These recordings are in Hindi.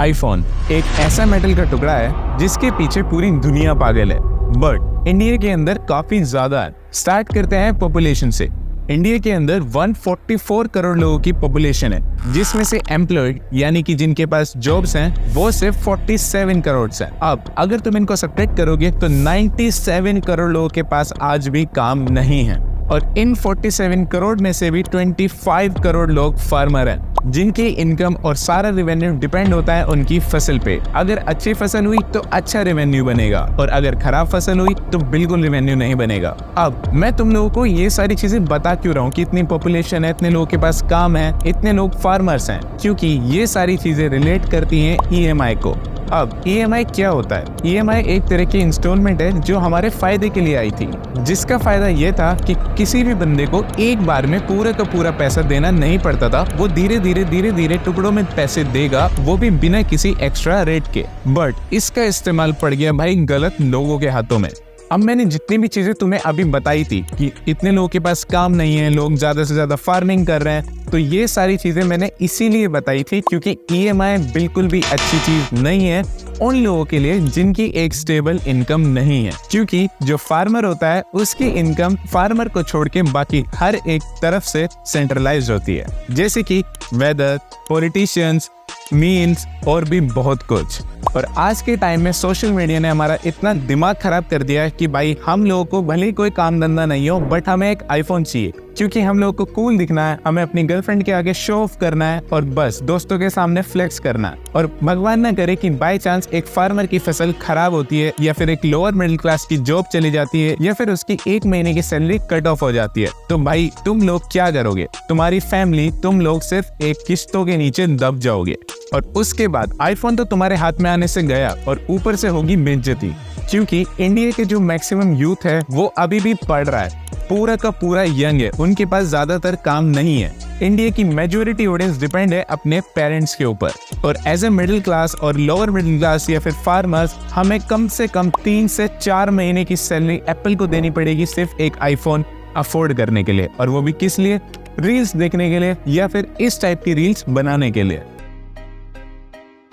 आईफोन एक ऐसा मेटल का टुकड़ा है जिसके पीछे पूरी दुनिया पागल है, बट इंडिया के अंदर काफी ज्यादा है। स्टार्ट करते हैं पॉपुलेशन से। इंडिया के अंदर 144 करोड़ लोगों की पॉपुलेशन है, जिसमें से एम्प्लॉयड यानी कि जिनके पास जॉब्स हैं वो सिर्फ 47 करोड़ हैं। अब अगर तुम इनको सब्ट्रैक्ट करोगे तो 97 करोड़ लोगों के पास आज भी काम नहीं है, और इन 47 करोड़ में से भी 25 करोड़ लोग फार्मर हैं, जिनकी इनकम और सारा रेवेन्यू डिपेंड होता है उनकी फसल पे। अगर अच्छी फसल हुई तो अच्छा रेवेन्यू बनेगा, और अगर खराब फसल हुई तो बिल्कुल रेवेन्यू नहीं बनेगा। अब मैं तुम लोगों को ये सारी चीजें बता क्यों रहा हूँ कि इतनी पॉपुलेशन है, इतने लोगों के पास काम है, इतने लोग फार्मर्स हैं, क्योंकि ये सारी चीजें रिलेट करती हैं ईएमआई को। अब ईएमआई क्या होता है? ईएमआई एक तरह की इंस्टॉलमेंट है जो हमारे फायदे के लिए आई थी, जिसका फायदा ये था कि किसी भी बंदे को एक बार में पूरा का पूरा पैसा देना नहीं पड़ता था। वो धीरे धीरे टुकड़ों में पैसे देगा, वो भी बिना किसी एक्स्ट्रा रेट के। बट इसका इस्तेमाल पड़ गया भाई गलत लोगों के हाथों में। अब मैंने जितनी भी चीजें तुम्हें अभी बताई थी कि इतने लोगों के पास काम नहीं है, लोग ज्यादा से ज्यादा फार्मिंग कर रहे हैं, तो ये सारी चीजें मैंने इसीलिए बताई थी क्योंकि ईएमआई बिल्कुल भी अच्छी चीज नहीं है उन लोगों के लिए जिनकी एक स्टेबल इनकम नहीं है। क्योंकि जो फार्मर होता है उसकी इनकम फार्मर को छोड़ के बाकी हर एक तरफ से सेंट्रलाइज होती है, जैसे कि वेदर, पॉलिटिशियंस, मीम्स और भी बहुत कुछ। और आज के टाइम में सोशल मीडिया ने हमारा इतना दिमाग खराब कर दिया है कि भाई हम लोगों को भले ही कोई काम धंधा नहीं हो, बट हमें एक आईफोन चाहिए, क्योंकि हम लोगों को कूल दिखना है, हमें अपनी गर्लफ्रेंड के आगे शो ऑफ करना है और बस दोस्तों के सामने फ्लेक्स करना है। और भगवान ना करे कि बाय चांस एक फार्मर की फसल खराब होती है, या फिर एक लोअर मिडिल क्लास की जॉब चली जाती है, या फिर उसकी एक महीने की सैलरी कट ऑफ हो जाती है, तो भाई तुम लोग क्या करोगे? तुम्हारी फैमिली, तुम लोग सिर्फ एक किस्तों के नीचे दब जाओगे। और उसके बाद आईफोन तो तुम्हारे हाथ में आने से गया, और ऊपर से होगी बेइज्जती, क्योंकि इंडिया के जो मैक्सिमम यूथ है वो अभी भी पढ़ रहा है, पूरा का पूरा यंग है, उनके पास ज्यादातर काम नहीं है। इंडिया की मेजॉरिटी ऑडियंस डिपेंड है अपने पेरेंट्स के ऊपर, और एज ए मिडिल क्लास और लोअर मिडिल क्लास या फिर फार्मर्स, हमें कम से कम 3 से 4 महीने की सैलरी एप्पल को देनी पड़ेगी सिर्फ एक आईफोन अफोर्ड करने के लिए, और वो भी किस लिए? रील्स देखने के लिए, या फिर इस टाइप की रील्स बनाने के लिए।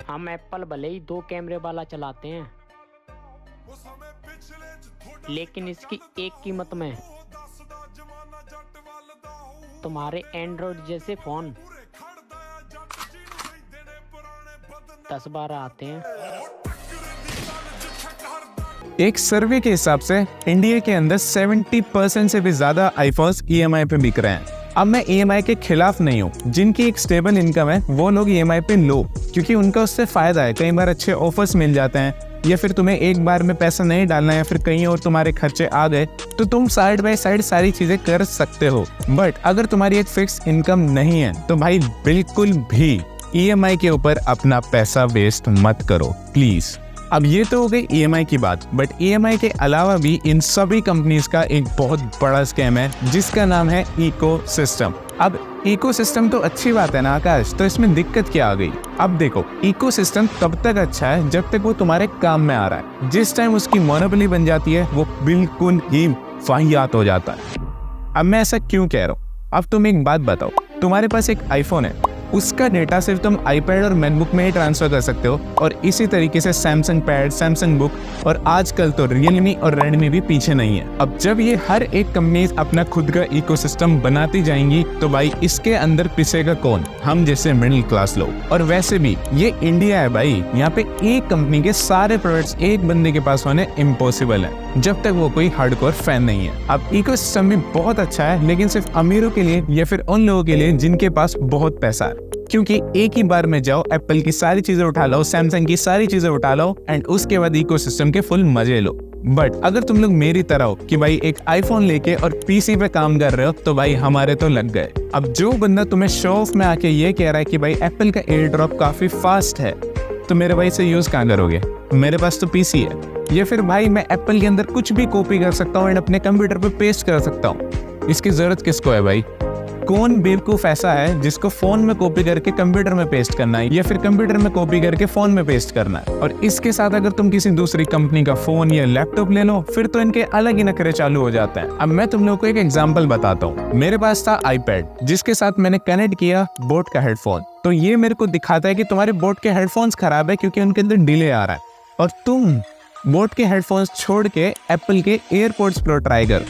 हम एप्पल भले ही 2 कैमरे वाला चलाते हैं, लेकिन इसकी एक कीमत में तुम्हारे एंड्रॉइड जैसे फोन 10-12 आते हैं। एक सर्वे के हिसाब से इंडिया के अंदर 70% से भी ज्यादा आईफोन्स ईएमआई पे बिक रहे हैं। अब मैं ईएमआई के खिलाफ नहीं हूँ, जिनकी एक स्टेबल इनकम है वो लोग ईएमआई पे लो, क्योंकि उनका उससे फायदा है। कई बार अच्छे ऑफर्स मिल जाते हैं, या फिर तुम्हें एक बार में पैसा नहीं डालना है, या फिर कहीं और तुम्हारे खर्चे आ गए तो तुम साइड बाय साइड सारी चीजें कर सकते हो। बट अगर तुम्हारी एक फिक्स इनकम नहीं है तो भाई बिल्कुल भी ईएमआई के ऊपर अपना पैसा वेस्ट मत करो प्लीज। अब ये तो हो गई ईएमआई की बात, बट ईएमआई के अलावा भी इन सभी कंपनीज का एक बहुत बड़ा स्कैम है जिसका नाम है इकोसिस्टम। अब इकोसिस्टम तो अच्छी बात है ना आकाश, तो इसमें दिक्कत क्या आ गई? अब देखो, इकोसिस्टम तब तक अच्छा है जब तक वो तुम्हारे काम में आ रहा है। जिस टाइम उसकी मोनोपोली बन जाती है वो बिल्कुल ही वाहियात हो जाता है। अब मैं ऐसा क्यों कह रहा हूँ? अब तुम एक बात बताओ, तुम्हारे पास एक आईफोन है, उसका डेटा सिर्फ तुम आईपैड और मैकबुक में ही ट्रांसफर कर सकते हो, और इसी तरीके से सैमसंग पैड, सैमसंग बुक, और आजकल तो रियलमी और रेडमी भी पीछे नहीं है। अब जब ये हर एक कंपनी अपना खुद का इकोसिस्टम बनाती जाएंगी तो भाई इसके अंदर पिसेगा कौन? हम जैसे मिडिल क्लास लोग। और वैसे भी ये इंडिया है भाई, यहाँ पे एक कंपनी के सारे प्रोडक्ट्स एक बंदे के पास होने इम्पॉसिबल है, जब तक वो कोई हार्डकोर फैन नहीं है। अब इकोसिस्टम भी बहुत अच्छा है, लेकिन सिर्फ अमीरों के लिए या फिर उन लोगों के लिए जिनके पास बहुत पैसा है, क्योंकि एक ही बार में जाओ, एप्पल की सारी चीजें उठा लो, सैमसंग की सारी चीजें उठा लो, एंड उसके बाद इकोसिस्टम के फुल मजे लो। बट अगर तुम लोग मेरी तरह हो कि भाई एक आईफोन लेके और पीसी पे काम कर रहे हो, तो भाई हमारे तो लग गए। अब जो बंदा तुम्हें शो ऑफ में आके ये कह रहा है कि भाई एप्पल का एयर ड्रॉप काफी फास्ट है, तो मेरे भाई से यूज कहाँ करोगे? मेरे पास तो पीसी है, या फिर भाई मैं एप्पल के अंदर कुछ भी कॉपी कर सकता हूँ एंड अपने कंप्यूटर पे पेस्ट कर सकता हूँ। इसकी जरूरत किसको है भाई? कौन बेवकूफ ऐसा है जिसको फोन में कॉपी करके कंप्यूटर में पेस्ट करना है या फिर कंप्यूटर में कॉपी करके फोन में पेस्ट करना है। और इसके साथ अगर तुम किसी दूसरी कंपनी का फोन या लैपटॉप ले लो फिर तो इनके अलग ही नखरे चालू हो जाते हैं। अब मैं तुम लोगों को एक एग्जांपल बताता हूँ। मेरे पास था आईपैड जिसके साथ मैंने कनेक्ट किया बोट का हेडफोन, तो ये मेरे को दिखाता है कि तुम्हारे बोट के हेडफोन्स खराब है क्योंकि उनके अंदर डिले आ रहा है। और तुम बोट के हेडफोन्स छोड़ के एप्पल के एयरपोर्ट्स प्रो ट्राई कर।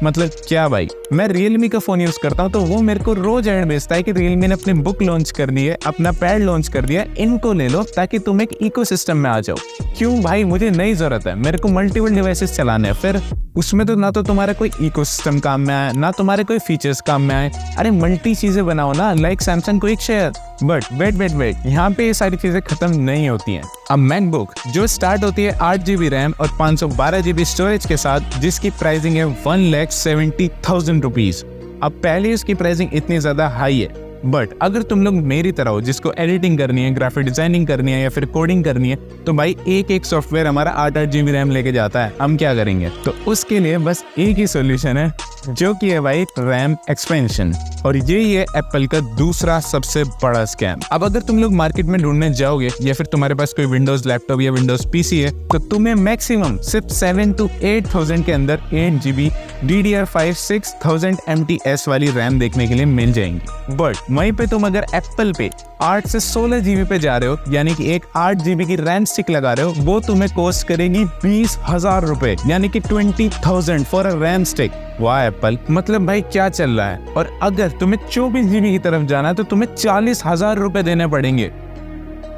मतलब क्या भाई, मैं रियलमी का फोन यूज करता हूँ तो वो मेरे को रोज ऐड भेजता है कि रियलमी ने अपनी बुक लॉन्च कर दी है, अपना पैड लॉन्च कर दिया, इनको ले लो ताकि तुम एक इकोसिस्टम में आ जाओ। क्यों भाई, मुझे नई जरूरत है, मेरे को मल्टीपल डिवाइसेस चलाने हैं, फिर उसमें तो ना तो तुम्हारा कोई इकोसिस्टम काम में आए ना तुम्हारे कोई फीचर्स काम में आए। अरे मल्टी चीजें बनाओ ना, लाइक सैमसंग को एक शेयर। बट वेट यहाँ पे ये सारी चीजें खत्म नहीं होती हैं। अब मैकबुक जो स्टार्ट होती है 8 GB रैम और 512 GB स्टोरेज के साथ, जिसकी प्राइसिंग है 1,70,000 रुपीज। अब पहले इसकी प्राइसिंग इतनी ज्यादा हाई है, बट अगर तुम लोग मेरी तरह हो जिसको एडिटिंग करनी है, ग्राफिक डिजाइनिंग करनी है या फिर कोडिंग करनी है, तो भाई एक सॉफ्टवेयर हमारा 8 GB रैम लेके जाता है। हम क्या करेंगे? तो उसके लिए बस एक ही सोल्यूशन है जो कि है भाई रैम एक्सपेंशन। और यही है एप्पल का दूसरा सबसे बड़ा स्कैम। अब अगर तुम लोग मार्केट में ढूंढने जाओगे या फिर तुम्हारे पास कोई विंडोज लैपटॉप या विंडोज पीसी है, तो तुम्हें मैक्सिमम सिर्फ 7,000 to 8,000 के अंदर 8 GB DDR5 6000 MTS वाली रैम देखने के लिए मिल जाएंगी। बट वहीं पे तुम अगर एप्पल पे 8 से 16 GB पे जा रहे हो, यानी कि एक 8 GB की रैम स्टिक लगा रहे हो, वो तुम्हें कॉस्ट करेगी 20,000 रुपए, यानी कि 20,000 फॉर अ रैम स्टिक। वाह एप्पल, मतलब भाई क्या चल रहा है। और अगर तुम्हें 24 GB की तरफ जाना है तो तुम्हें 40,000 रुपए देने पड़ेंगे।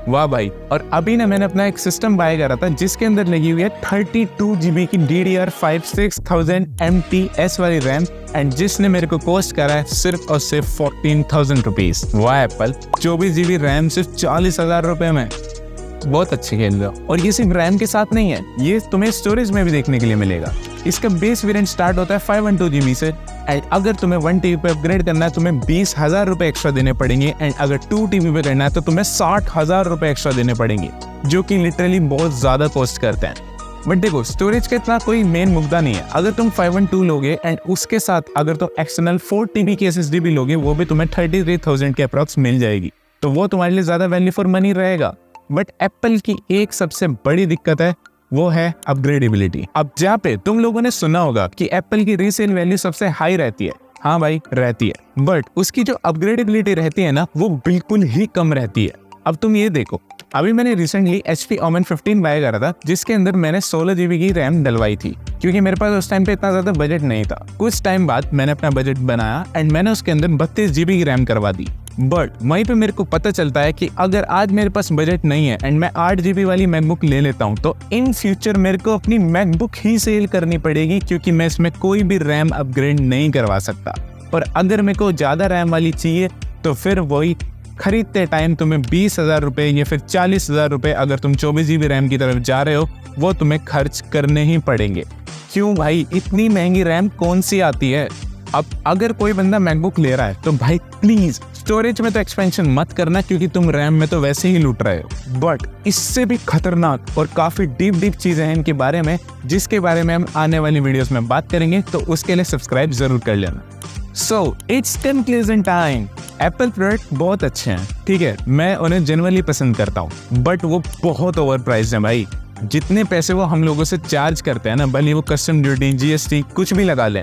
वाह भाई। और अभी ना मैंने अपना एक सिस्टम बाय करा था जिसके अंदर लगी हुई है 32 GB की DDR5 6000 MTS वाली रैम, एंड जिसने मेरे को कॉस्ट करा है सिर्फ और सिर्फ 14,000 रुपीज। वाह एप्पल, 24 GB रैम सिर्फ 40,000 रुपए में। बहुत अच्छे खेल रहे हो। और ये सिर्फ रैम के साथ नहीं है, ये तुम्हें स्टोरेज में भी देखने के लिए मिलेगा। इसका बेस वेरिएंट स्टार्ट होता है 512 GB से, एंड अगर तुम्हें 1 TB पे अपग्रेड करना है तुम्हें 20,000 रुपए एक्स्ट्रा देने पड़ेंगे, एंड अगर 2 TB पे करना है तो तुम्हें 60,000 रुपए एक्स्ट्रा देने पड़ेंगे, जो कि लिटरली बहुत ज्यादा कॉस्ट करते हैं। बट देखो, स्टोरेज का इतना कोई मेन मुद्दा नहीं है। अगर तुम 512 लोगे एंड उसके साथ अगर तुम एक्सटर्नल 4 TB की SSD भी लोगे, वो भी तुम्हें 33,000 के अप्रॉक्स मिल जाएगी, तो वो तुम्हारे लिए ज्यादा वैल्यू फॉर मनी रहेगा। बट एप्पल की एक सबसे बड़ी दिक्कत है, वो है अपग्रेडेबिलिटी। अब जहाँ पे तुम लोगों ने सुना होगा कि एप्पल की रीसेल वैल्यू सबसे हाई रहती है, हाँ भाई रहती है, बट उसकी जो अपग्रेडेबिलिटी रहती है ना, वो बिल्कुल ही कम रहती है। अब तुम ये देखो, अभी मैंने रिसेंटली HP Omen 15 बाय करा था जिसके अंदर मैंने 16 GB की रैम डलवाई थी, क्योंकि मेरे पास उस टाइम पे इतना ज्यादा बजट नहीं था। कुछ टाइम बाद मैंने अपना बजट बनाया एंड मैंने उसके अंदर 32 GB की रैम करवा दी। बट वहीं पे मेरे को पता चलता है कि अगर आज मेरे पास बजट नहीं है एंड मैं 8 GB वाली मैकबुक ले लेता हूँ, तो इन फ्यूचर मेरे को अपनी मैकबुक ही सेल करनी पड़ेगी, क्योंकि मैं इसमें कोई भी रैम अपग्रेड नहीं करवा सकता। और अगर मेरे को ज्यादा रैम वाली चाहिए तो फिर वही खरीदते टाइम तुम्हें 20,000 रुपए या फिर 40,000 रुपए, अगर तुम 24 GB रैम की तरफ जा रहे हो, वो तुम्हें खर्च करने ही पड़ेंगे। क्यों भाई, इतनी महंगी रैम कौन सी आती है? अब अगर कोई बंदा मैकबुक ले रहा है तो भाई प्लीज स्टोरेज में तो एक्सपेंशन मत करना, क्योंकि तुम रैम में तो वैसे ही लूट रहे हो। बट इससे भी खतरनाक और काफी डीप चीजें हैं इनके बारे में, जिसके बारे में हम आने वाली वीडियोस में बात करेंगे, तो उसके लिए सब्सक्राइब जरूर कर लेना। So it's conclusion time. Apple product बहुत अच्छे हैं, ठीक है, मैं उन्हें जेन्युइनली पसंद करता हूँ, बट वो बहुत ओवर प्राइस्ड है भाई। जितने पैसे वो हम लोगों से चार्ज करते हैं ना, भले वो कस्टम ड्यूटी GST कुछ भी लगा लें,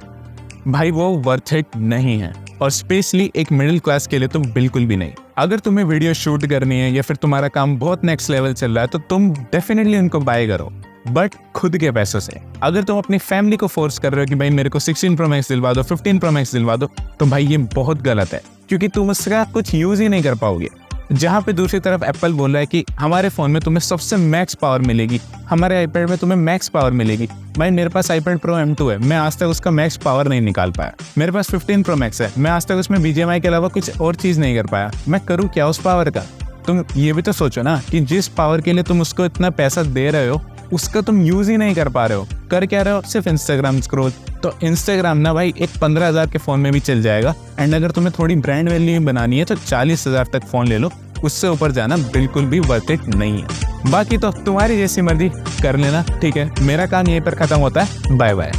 भाई वो वर्थ इट नहीं है। और स्पेशली एक मिडिल क्लास के लिए तो बिल्कुल भी नहीं। अगर तुम्हें वीडियो शूट करनी है या फिर तुम्हारा काम बहुत नेक्स्ट लेवल चल रहा है, तो तुम डेफिनेटली उनको बाय करो, बट खुद के पैसों से। अगर तुम अपनी फैमिली को फोर्स कर रहे हो कि भाई मेरे को 16 Pro Max दिलवा दो, 15 Pro Max दिलवा दो, तो भाई ये बहुत गलत है, क्योंकि तुम उसका कुछ यूज ही नहीं कर पाओगे। जहाँ पे दूसरी तरफ एप्पल बोल रहा है कि हमारे फोन में तुम्हें सबसे मैक्स पावर मिलेगी, हमारे आईपैड में तुम्हें मैक्स पावर मिलेगी। भाई मेरे पास iPad Pro M2 है, मैं आज तक उसका मैक्स पावर नहीं निकाल पाया। मेरे पास 15 Pro Max है, मैं आज तक उसमें BGMI के अलावा कुछ और चीज नहीं कर पाया। मैं करूँ क्या उस पावर का? तुम ये भी तो सोचो ना कि जिस पावर के लिए तुम उसको इतना पैसा दे रहे हो, उसका तुम यूज ही नहीं कर पा रहे हो। कर क्या रहे हो? सिर्फ इंस्टाग्राम स्क्रॉल। तो इंस्टाग्राम ना भाई एक 15,000 के फोन में भी चल जाएगा, एंड अगर तुम्हें थोड़ी ब्रांड वैल्यू बनानी है तो 40,000 तक फोन ले लो, उससे ऊपर जाना बिल्कुल भी वर्थ इट नहीं है। बाकी तो तुम्हारी जैसी मर्जी कर लेना, ठीक है। मेरा काम यहीं पर खत्म होता है। Bye bye.